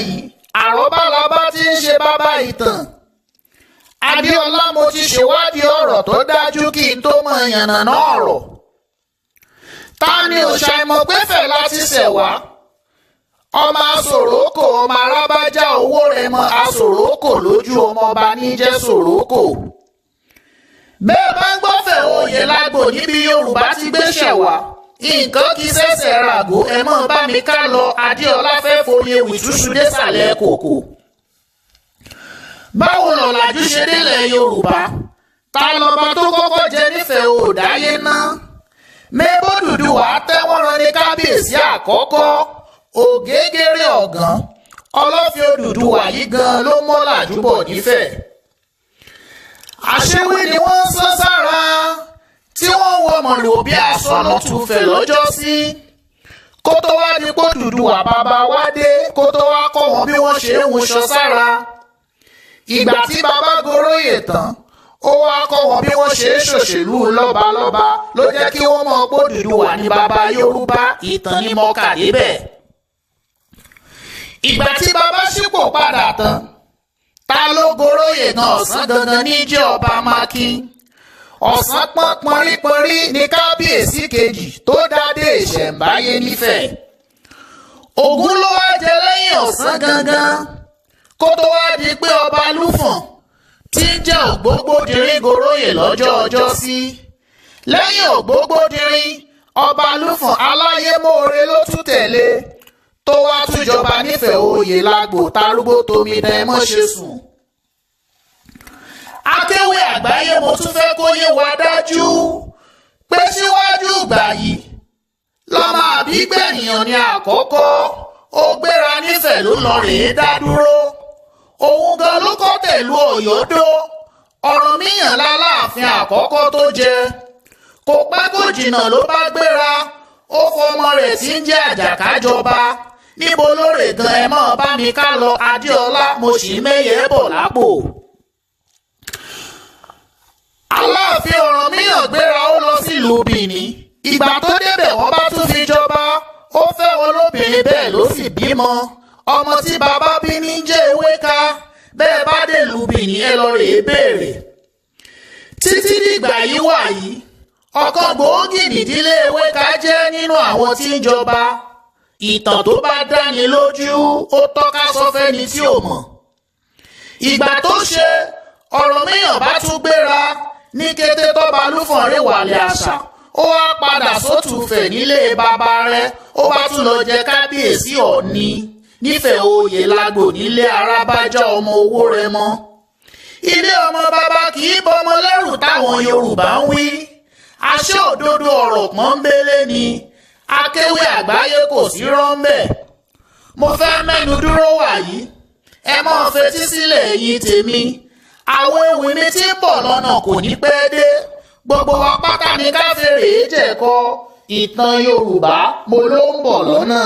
yìí àrọ́bá la bá ti ń ṣe bàbá ìtàn. Adéọlá mo ti ṣèwádìí ọ̀rọ̀ tó dájú kí n tó mọ yànnàná ọ̀rọ̀. Ta ni ò ṣàìmọ̀ pé Fẹlá ti ṣẹ̀ wá? Ọmọ Asoroko ọmọ Arábájá Owórẹmọ Asoroko lójú ọmọọba ní jẹ́ Soroko. Bẹ́ẹ̀ bá ń gbọ́fẹ̀ oyè lágbo níbi Yorùbá ti gbéṣẹ̀ wá. Nǹkan kì í ṣẹ̀ṣẹ̀ ràgó ẹ mọ́ bá mi ká lọ. Adéọlá fẹ́ foyè wìtúṣu désàlẹ̀ kòkò. Báwo lọ̀làjú ṣe délẹ̀ Yorùbá? Ta lọba tó kọ́kọ́ jẹ nífẹ̀ẹ́ òdáyé náà? Mébó Odùduwà tẹ́wọ́n rán ní kábíyèsí àkọ́kọ́. Ògégéré ọ̀gán Ọlọ́fin Odùduwà yìí gan ló mọ́làjú bọ̀ nífẹ̀ẹ́. Àṣewí ni wọ́n ń sán sára tí wọ́n wọ mọ̀lò bí aṣọ lọ́tùfẹ̀ lọ́jọ́ sí. Kó tó wá di pé Odùduwà bàbá wá dé kó tó wá kọ́ wọn bí wọ́n ṣe ń wọṣọ sára. Ìgbà tí bàbá goróyè tán ó wá kọ́ wọn bí wọ́n ṣe ń ṣòṣèlú lọ́balọ́ba ló jẹ́ kí wọ́n mọ̀ pé Odùduwà ní bàbá Yorùbá. Ìtàn ni mo kà débẹ̀. Ìgbà tí bàbá ṣípò padà tán ta ló goróyè gan Ọ̀sán gangan ní jẹ́ ọba Mákín. Ọ̀sán pọ́n pọ́nrípọ́nrí ní kábíyèsí kejì tó dádé ìṣẹ̀ǹbáyé nífẹ̀ẹ́. Ògún ló wá jẹ lẹ́yìn Ọ̀sán gangan kó tó wá di pé ọba Lúfọ̀n tí ń jẹ́ Ògbógbódìrín goróyè lọ́jọ́ ọjọ́ sí. Lẹ́yìn Ògbógbódìrín ọba Lúfọ̀n Aláyémóore ló tún tẹ̀lé tó wá tújọba nífẹ̀ẹ́ oyè lágbo tarúgbó Tomidán ẹ mọ́ ṣe sùn. Akéwì àgbáyé mo tún fẹ́ kó yé wa dájú pé síwájú ìgbà yìí lọ́mọ àbígbẹ̀yàn ní àkọ́kọ́ ó gbéra nífẹ̀ẹ́ ló lọ rèé dá dúró. Òun gan ló kọ́ tẹ̀lú Ọ̀yọ́dó. Ọ̀rànmíyàn láláàfin àkọ́kọ́ tó jẹ. Kò pẹ́ kò jìnnà ló bá gbéra ó fọmọ rẹ̀ tí ń jẹ́ Àjàká jọba. Níbo lóòrè gan ẹ mọ́ bá mi ká lọ. Adéọlá mo sì mẹ́yẹ bọ̀ lápò. Aláàfin Ọ̀rànmíyàn gbéra ó lọ sílùú Bìní. Ìgbà tó débẹ̀ wọ́n bá tún fi jọba. Ó fẹ́ wọn lóbìnrin bẹ́ẹ̀ ló sì bímọ. Ọmọ tí bàbá bí ní jẹ́ Ewéka. Bẹ́ẹ̀ bá dé ìlú Bìní ẹ lọ rèé béèrè. Títí dìgbà yìí wà yìí ọ̀kan gbòógì nídìílé Ewéka jẹ́ nínú àwọn tí ń jọba. Ìtàn tó bá dáni lójú ó tọ́ka sọ fẹ́ni tí ò mọ̀. Ìgbà tó ṣe Ọ̀rànmíyàn bá tún gbéra ní kété tọ́ba Lúfọ̀n rèwàlẹ̀ àṣà ó wá padà sótùfẹ̀ nílé bàbá rẹ̀ ó bá tún lọ jẹ kábíyèsí Ọ̀ọ̀ni nífẹ̀ẹ́ oyè lágbo nílé Arábájá ọmọ Owórẹmọ. Ilé ọmọ bàbá kì í bọmọ lẹ́rù táwọn Yorùbá ń wí. Àṣẹ òdodo ọ̀rọ̀ pọ́nbélé ni. Akéwì àgbáyé kò sí rọ́ńbẹ̀. Mo fẹ́ mẹ́nu dúró wàyí. Ẹ mọ́ fetí sílẹ̀ ẹ̀yin tèmi. Àwọn ewì mi tí ń bọ̀ lọ́nà kò ní pẹ́ dé. Gbogbo wa pátá ni ká fèrè jẹ̀kọ. Ìtàn Yorùbá mo ló ń bọ̀ lọ́nà.